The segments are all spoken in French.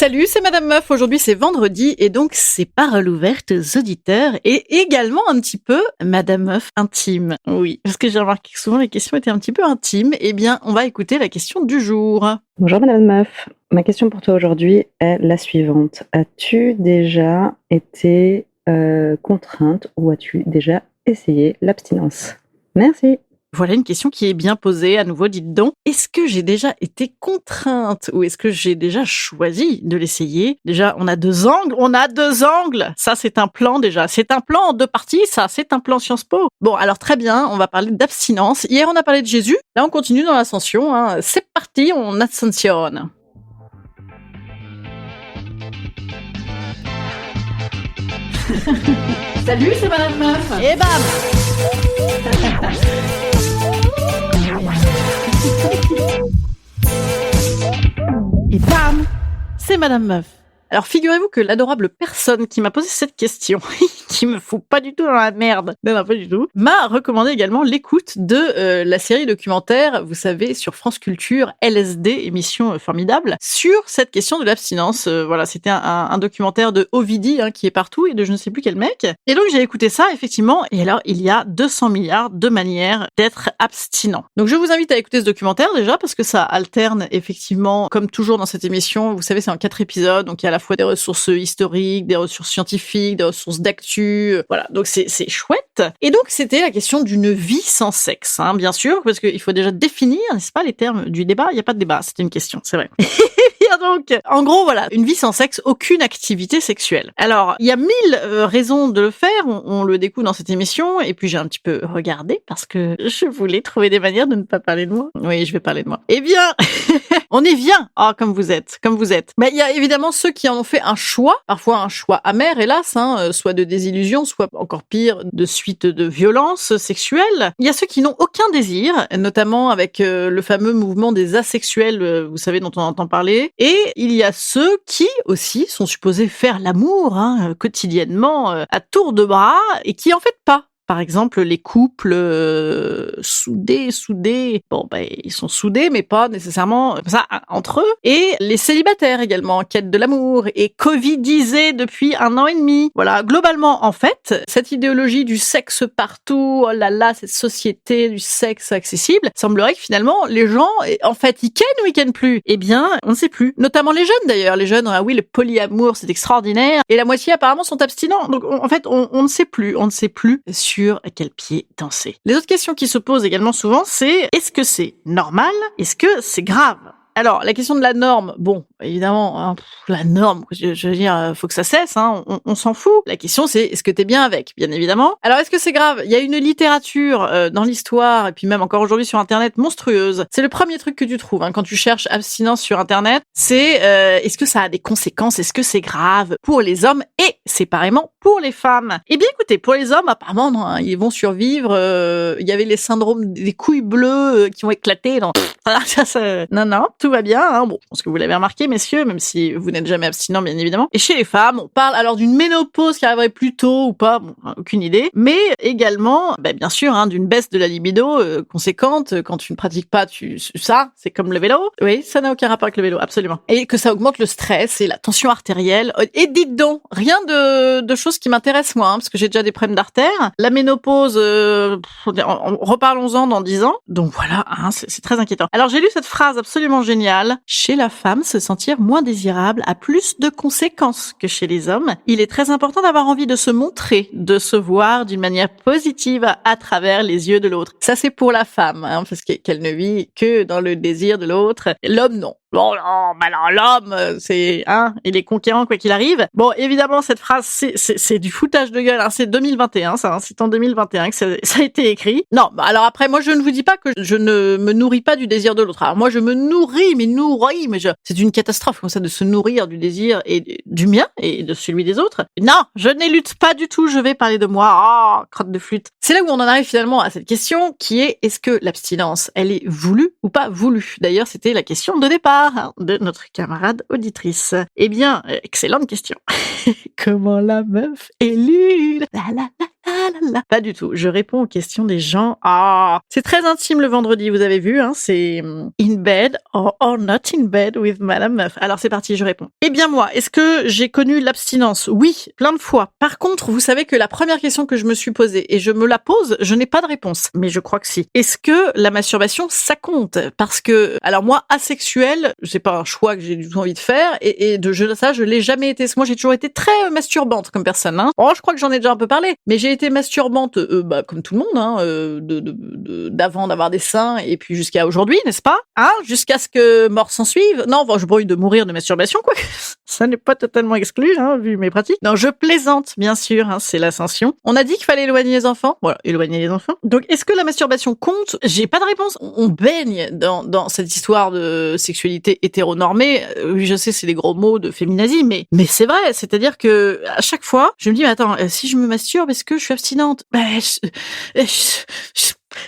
Salut, c'est Madame Meuf. Aujourd'hui, c'est vendredi et donc c'est paroles ouvertes aux auditeurs et également un petit peu Madame Meuf intime. Oui, parce que j'ai remarqué que souvent les questions étaient un petit peu intimes. Eh bien, on va écouter la question du jour. Bonjour Madame Meuf. Ma question pour toi aujourd'hui est la suivante. As-tu déjà été contrainte ou as-tu déjà essayé l'abstinence? Merci. Voilà une question qui est bien posée. À nouveau, dites donc, est-ce que j'ai déjà été contrainte ou est-ce que j'ai déjà choisi de l'essayer? Déjà, on a deux angles. Ça, c'est un plan déjà. C'est un plan en deux parties, ça. C'est un plan Sciences Po. Bon, alors très bien, on va parler d'abstinence. Hier, on a parlé de Jésus. Là, on continue dans l'ascension. Hein. C'est parti, on ascensionne. Salut, c'est Madame Meuf. Et bam. Et bam, c'est Madame Meuf. Alors figurez-vous que l'adorable personne qui m'a posé cette question, qui me fout pas du tout dans la merde, non pas du tout, m'a recommandé également l'écoute de la série documentaire, vous savez, sur France Culture, LSD, émission formidable, sur cette question de l'abstinence. Voilà, c'était un documentaire de Ovidi, qui est partout, et de je ne sais plus quel mec. Et donc j'ai écouté ça, effectivement, et alors il y a 200 milliards de manières d'être abstinent. Donc je vous invite à écouter ce documentaire déjà, parce que ça alterne effectivement, comme toujours dans cette émission, vous savez, c'est en 4 épisodes, donc il y a à la fois des ressources historiques, des ressources scientifiques, des ressources d'actu, voilà, donc c'est chouette. Et donc c'était la question d'une vie sans sexe, bien sûr, parce qu'il faut déjà définir, n'est-ce pas, les termes du débat. Il n'y a pas de débat, c'était une question, c'est vrai. Donc, en gros, voilà, une vie sans sexe, aucune activité sexuelle. Alors, il y a 1000 raisons de le faire, on le découvre dans cette émission, et puis j'ai un petit peu regardé, parce que je voulais trouver des manières de ne pas parler de moi. Oui, je vais parler de moi. Eh bien, on est bien, comme vous êtes. Mais il y a évidemment ceux qui en ont fait un choix, parfois un choix amer, hélas, soit de désillusion, soit encore pire, de suite de violence sexuelle. Il y a ceux qui n'ont aucun désir, notamment avec le fameux mouvement des asexuels, vous savez, dont on entend parler. Et il y a ceux qui aussi sont supposés faire l'amour quotidiennement à tour de bras et qui en fait pas. Par exemple, les couples soudés. Bon, ils sont soudés, mais pas nécessairement ça entre eux. Et les célibataires également, en quête de l'amour et covidisés depuis 1 an et demi. Voilà, globalement, en fait, cette idéologie du sexe partout, oh là là, cette société du sexe accessible, semblerait que finalement, les gens, en fait, ils kennent ou ils kennent plus? Eh bien, on ne sait plus. Notamment les jeunes d'ailleurs. Les jeunes, oui, le polyamour, c'est extraordinaire. Et la moitié apparemment sont abstinents. Donc, en fait, on ne sait plus. On ne sait plus sur quel pied danser. Les autres questions qui se posent également souvent, c'est est-ce que c'est normal? Est-ce que c'est grave? Alors, la question de la norme, bon, évidemment, la norme, je veux dire, faut que ça cesse, on s'en fout. La question, c'est, est-ce que t'es bien avec, bien évidemment. Alors, est-ce que c'est grave? Il y a une littérature dans l'histoire, et puis même encore aujourd'hui sur Internet, monstrueuse. C'est le premier truc que tu trouves, quand tu cherches abstinence sur Internet, c'est est-ce que ça a des conséquences? Est-ce que c'est grave pour les hommes et séparément pour les femmes? Eh bien, écoutez, pour les hommes, apparemment, non, ils vont survivre. Il y avait les syndromes des couilles bleues qui ont éclaté. Non, tout va bien. Bon, je pense que vous l'avez remarqué, messieurs, même si vous n'êtes jamais abstinent, bien évidemment. Et chez les femmes, on parle alors d'une ménopause qui arriverait plus tôt ou pas, bon, aucune idée. Mais également, bien sûr, d'une baisse de la libido conséquente quand tu ne pratiques pas. Ça, c'est comme le vélo. Oui, ça n'a aucun rapport avec le vélo, absolument. Et que ça augmente le stress et la tension artérielle. Et dites donc, rien de choses qui m'intéressent moi, parce que j'ai déjà des problèmes d'artère. La ménopause, reparlons-en dans 10 ans. Donc voilà, c'est très inquiétant. Alors j'ai lu cette phrase absolument géniale. Chez la femme, se sentir moins désirable a plus de conséquences que chez les hommes. Il est très important d'avoir envie de se montrer, de se voir d'une manière positive à travers les yeux de l'autre. Ça, c'est pour la femme, parce qu'elle ne vit que dans le désir de l'autre. L'homme, non. Bon, non, l'homme, c'est, il est conquérant quoi qu'il arrive. Bon, évidemment, cette phrase, c'est du foutage de gueule, c'est 2021, ça, c'est en 2021 que ça a été écrit. Non, alors après, moi, je ne vous dis pas que je ne me nourris pas du désir de l'autre. Alors moi, je me nourris, mais c'est une catastrophe, comme ça, de se nourrir du désir et du mien et de celui des autres. Non, je n'élude pas du tout, je vais parler de moi. Crotte de flûte. C'est là où on en arrive finalement à cette question qui est, est-ce que l'abstinence, elle est voulue ou pas voulue? D'ailleurs, c'était la question de départ de notre camarade auditrice. Eh bien, excellente question. Comment la meuf est lune? La la la Pas du tout. Je réponds aux questions des gens. Ah, c'est très intime le vendredi, vous avez vu, hein, c'est in bed or not in bed with Madame Meuf. Alors c'est parti, je réponds. Eh bien moi, est-ce que j'ai connu l'abstinence? Oui, plein de fois. Par contre, vous savez que la première question que je me suis posée, et je me la pose, je n'ai pas de réponse, mais je crois que si. Est-ce que la masturbation, ça compte? Parce que, alors moi, asexuel, c'est pas un choix que j'ai du tout envie de faire, et ça, je l'ai jamais été. Moi, j'ai toujours été très masturbante comme personne, hein. Oh, je crois que j'en ai déjà un peu parlé, mais j'ai été masturbante, comme tout le monde, hein, d'avant d'avoir des seins, et puis jusqu'à aujourd'hui, n'est-ce pas? Hein? Jusqu'à ce que mort s'en suive. Non, bon, je brûle de mourir de masturbation, quoi. Ça n'est pas totalement exclu, hein, vu mes pratiques. Non, je plaisante, bien sûr, hein, c'est l'ascension. On a dit qu'il fallait éloigner les enfants. Voilà, éloigner les enfants. Donc, est-ce que la masturbation compte? J'ai pas de réponse. On baigne dans cette histoire de sexualité hétéronormée. Oui, je sais, c'est des gros mots de féminazie, mais c'est vrai. C'est-à-dire que, à chaque fois, je me dis, mais attends, si je me masturbe, est-ce que je suis abstinente?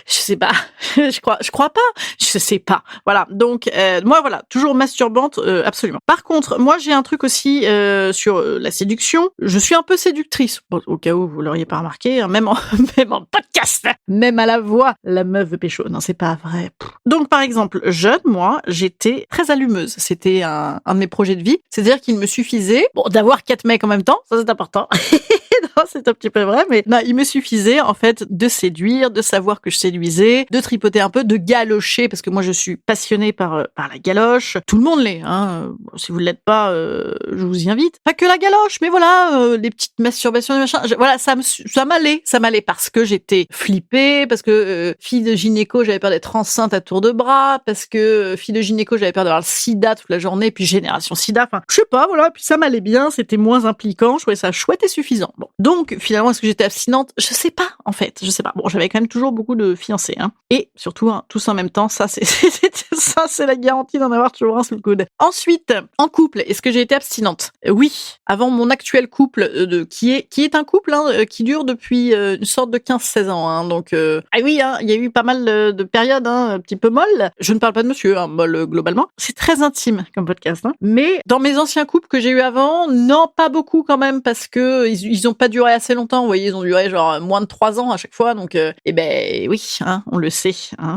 Je sais pas, je crois pas, je sais pas. Voilà, donc moi voilà, toujours masturbante, absolument. Par contre, moi j'ai un truc aussi sur la séduction. Je suis un peu séductrice. Bon, au cas où vous l'auriez pas remarqué, hein, même en même en podcast, même à la voix, la meuf veut pécho. Non, c'est pas vrai. Donc par exemple, jeune, moi, j'étais très allumeuse. C'était un de mes projets de vie. C'est-à-dire qu'il me suffisait, bon, d'avoir 4 mecs en même temps, ça c'est important. Non, c'est un petit peu vrai, mais non, il me suffisait en fait de séduire, de savoir que je séduisais, de tripoter un peu, de galocher, parce que moi je suis passionnée par la galoche. Tout le monde l'est, hein. Si vous ne l'êtes pas, je vous y invite. Pas que la galoche, mais voilà, les petites masturbations et machin. Voilà, ça m'allait parce que j'étais flippée, parce que fille de gynéco, j'avais peur d'être enceinte à tour de bras, parce que fille de gynéco, j'avais peur d'avoir le sida toute la journée, puis génération sida. Enfin, je sais pas, voilà. Puis ça m'allait bien, c'était moins impliquant, je trouvais ça chouette et suffisant. Bon. Donc, finalement, est-ce que j'étais abstinente? Je sais pas, en fait. Je sais pas. Bon, j'avais quand même toujours beaucoup de fiancés, hein. Et surtout, hein, tous en même temps, ça, c'est la garantie d'en avoir toujours un sous le coude. Ensuite, en couple, est-ce que j'ai été abstinente? Oui. Avant mon actuel couple, qui est un couple, hein, qui dure depuis une sorte de 15-16 ans, hein. Donc, ah oui, hein, il y a eu pas mal de périodes, hein, un petit peu molles. Je ne parle pas de monsieur, hein, molle globalement. C'est très intime comme podcast, hein. Mais dans mes anciens couples que j'ai eu avant, non, pas beaucoup quand même, parce que ils ont pas duré assez longtemps. Vous voyez, ils ont duré genre moins de 3 ans à chaque fois. Donc, eh ben oui, hein, on le sait. Hein,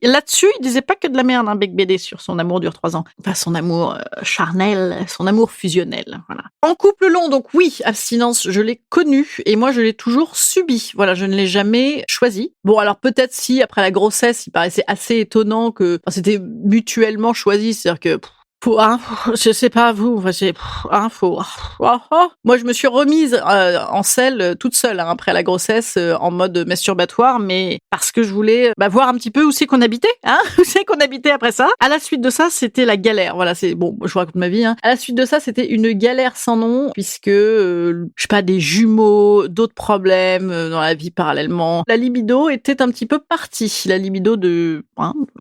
là-dessus, il disait pas que de la merde, hein, Bec BD, sur son amour dure 3 ans. Enfin, son amour charnel, son amour fusionnel. Voilà. En couple long, donc oui, abstinence, je l'ai connu et moi, je l'ai toujours subi. Voilà, je ne l'ai jamais choisi. Bon, alors peut-être si, après la grossesse, il paraissait assez étonnant que c'était mutuellement choisi. C'est-à-dire que... je sais pas vous, moi je me suis remise en selle toute seule, hein, après la grossesse, en mode masturbatoire, mais parce que je voulais voir un petit peu où c'est qu'on habitait, hein, où c'est qu'on habitait après ça. À la suite de ça, c'était la galère. Voilà, c'est bon, je vous raconte ma vie, hein. À la suite de ça, c'était une galère sans nom, puisque je sais pas, des jumeaux, d'autres problèmes dans la vie parallèlement. La libido était un petit peu partie, la libido de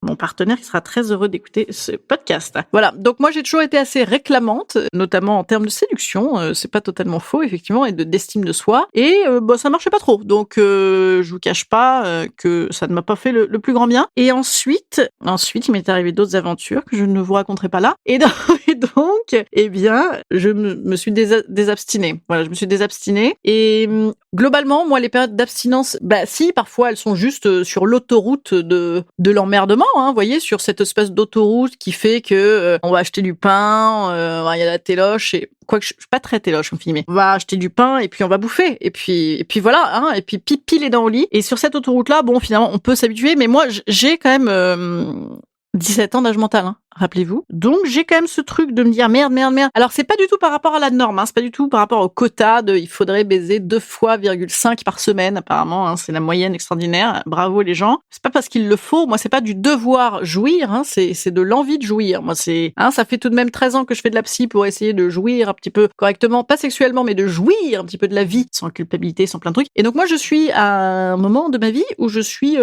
mon partenaire qui sera très heureux d'écouter ce podcast. Voilà. Donc moi j'ai toujours été assez réclamante, notamment en termes de séduction, c'est pas totalement faux effectivement, et d'estime de soi. Et ça marchait pas trop. Donc je vous cache pas que ça ne m'a pas fait le plus grand bien. Et ensuite il m'est arrivé d'autres aventures que je ne vous raconterai pas là. Et donc eh bien je me suis désabstinée. Voilà, je me suis désabstinée. Et globalement, moi les périodes d'abstinence, si parfois elles sont juste sur l'autoroute de l'emmerdement, hein, vous voyez, sur cette espèce d'autoroute qui fait que on va acheter du pain, il y a la téloche, et quoique je suis pas très téloche comme fille, mais on va acheter du pain et puis on va bouffer, et puis voilà, hein, et puis pipi les dents au lit. Et sur cette autoroute là, bon, finalement on peut s'habituer, mais moi j'ai quand même 17 ans d'âge mental, hein, rappelez-vous. Donc j'ai quand même ce truc de me dire merde. Alors c'est pas du tout par rapport à la norme, hein, c'est pas du tout par rapport au quota de il faudrait baiser 2 fois 5 par semaine apparemment, hein, c'est la moyenne extraordinaire. Bravo les gens. C'est pas parce qu'il le faut, moi c'est pas du devoir jouir, hein, c'est de l'envie de jouir. Moi c'est ça fait tout de même 13 ans que je fais de la psy pour essayer de jouir un petit peu correctement, pas sexuellement mais de jouir un petit peu de la vie sans culpabilité, sans plein de trucs. Et donc moi je suis à un moment de ma vie où je suis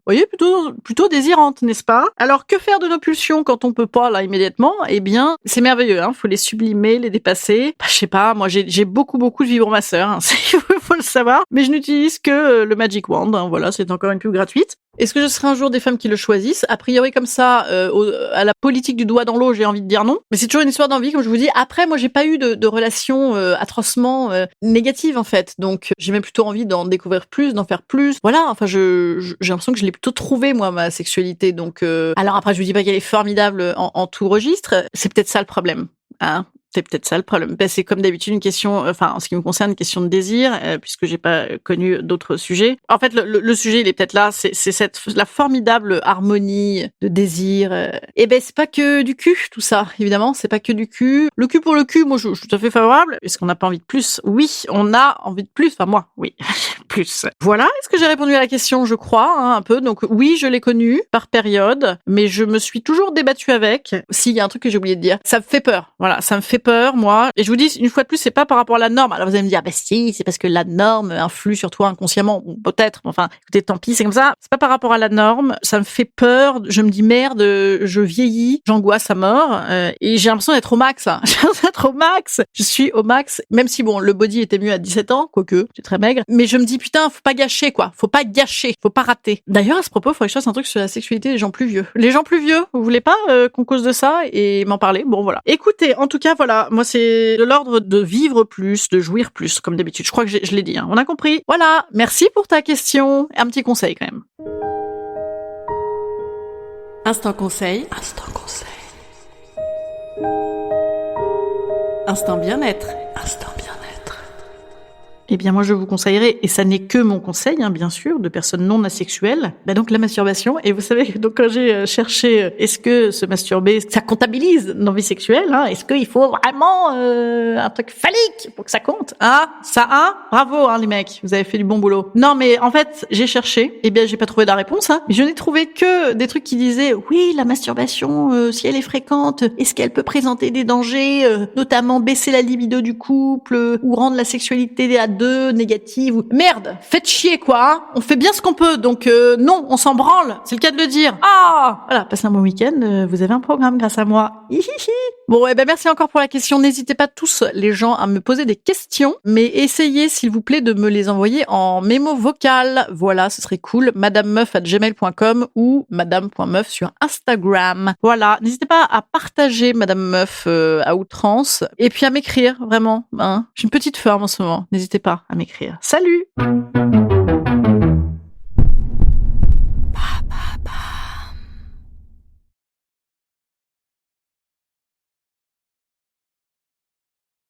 voyez plutôt désirante, n'est-ce pas? Alors que faire de nos pulsions quand on peut pas là immédiatement? Eh bien, c'est merveilleux, hein. Faut les sublimer, les dépasser. Je sais pas, moi j'ai beaucoup de vibromasseurs, hein. Faut le savoir, mais je n'utilise que le Magic Wand, hein. Voilà, c'est encore une pub gratuite. Est-ce que je serai un jour des femmes qui le choisissent? A priori, comme ça, à la politique du doigt dans l'eau, j'ai envie de dire non. Mais c'est toujours une histoire d'envie, comme je vous dis. Après, moi, j'ai pas eu de relations atrocement négatives, en fait. Donc, j'ai même plutôt envie d'en découvrir plus, d'en faire plus. Voilà, enfin, j'ai l'impression que je l'ai plutôt trouvé, moi, ma sexualité. Donc, alors après, je vous dis pas qu'elle est formidable en tout registre. C'est peut-être ça le problème, hein. C'est peut-être ça le problème. Ben, c'est comme d'habitude une question, enfin en ce qui me concerne, une question de désir, puisque j'ai pas connu d'autres sujets. En fait, le sujet, il est peut-être là, c'est la formidable harmonie de désir. Et ben c'est pas que du cul, tout ça. Évidemment, c'est pas que du cul. Le cul pour le cul, moi je suis tout à fait favorable. Est-ce qu'on n'a pas envie de plus? Oui, on a envie de plus. Enfin moi, oui, plus. Voilà. Est-ce que j'ai répondu à la question? Je crois, hein, un peu. Donc oui, je l'ai connu par période, mais je me suis toujours débattue avec. S'il y a un truc que j'ai oublié de dire, ça me fait peur. Voilà, ça me fait peur, moi. Et je vous dis, une fois de plus, c'est pas par rapport à la norme. Alors vous allez me dire, bah si, c'est parce que la norme influe sur toi inconsciemment. Ou peut-être, enfin, écoutez, tant pis, c'est comme ça. C'est pas par rapport à la norme. Ça me fait peur. Je me dis, merde, je vieillis, j'angoisse à mort. Et j'ai l'impression d'être au max, hein. J'ai l'impression d'être au max. Je suis au max. Même si, bon, le body était mieux à 17 ans, quoique, c'est très maigre. Mais je me dis, putain, faut pas gâcher, quoi. Faut pas gâcher. Faut pas rater. D'ailleurs, à ce propos, il faudrait que je fasse un truc sur la sexualité des gens plus vieux. Les gens plus vieux, vous voulez pas qu'on cause de ça et m'en parler? Bon, voilà. Écoutez, en tout cas, voilà. Moi, c'est de l'ordre de vivre plus, de jouir plus, comme d'habitude. Je crois que je l'ai dit, hein. On a compris. Voilà. Merci pour ta question. Un petit conseil, quand même. Instant conseil. Instant conseil. Instant bien-être. Instant bien-être. Eh bien, moi, je vous conseillerais, et ça n'est que mon conseil, hein, bien sûr, de personnes non asexuelles, bah donc la masturbation. Et vous savez, donc quand j'ai cherché, est-ce que se masturber, ça comptabilise l'envie sexuelle, hein, est-ce qu'il faut vraiment un truc phallique pour que ça compte, hein, ça, hein, bravo, hein, les mecs, vous avez fait du bon boulot. Non, mais en fait, j'ai cherché, eh bien, j'ai pas trouvé la réponse, hein, mais je n'ai trouvé que des trucs qui disaient, oui, la masturbation, si elle est fréquente, est-ce qu'elle peut présenter des dangers, notamment baisser la libido du couple, ou rendre la sexualité à deux négative. Merde, faites chier quoi, hein, on fait bien ce qu'on peut, donc non, on s'en branle, c'est le cas de le dire. Ah, voilà, passez un bon week-end, vous avez un programme grâce à moi. Hihihi. Bon, ben merci encore pour la question. N'hésitez pas tous les gens à me poser des questions, mais essayez s'il vous plaît de me les envoyer en mémo vocal. Voilà, ce serait cool. madamemeuf@gmail.com ou madame.meuf sur Instagram. Voilà, n'hésitez pas à partager Madame Meuf à outrance et puis à m'écrire vraiment, hein. J'ai une petite forme en ce moment. N'hésitez pas à m'écrire. Salut!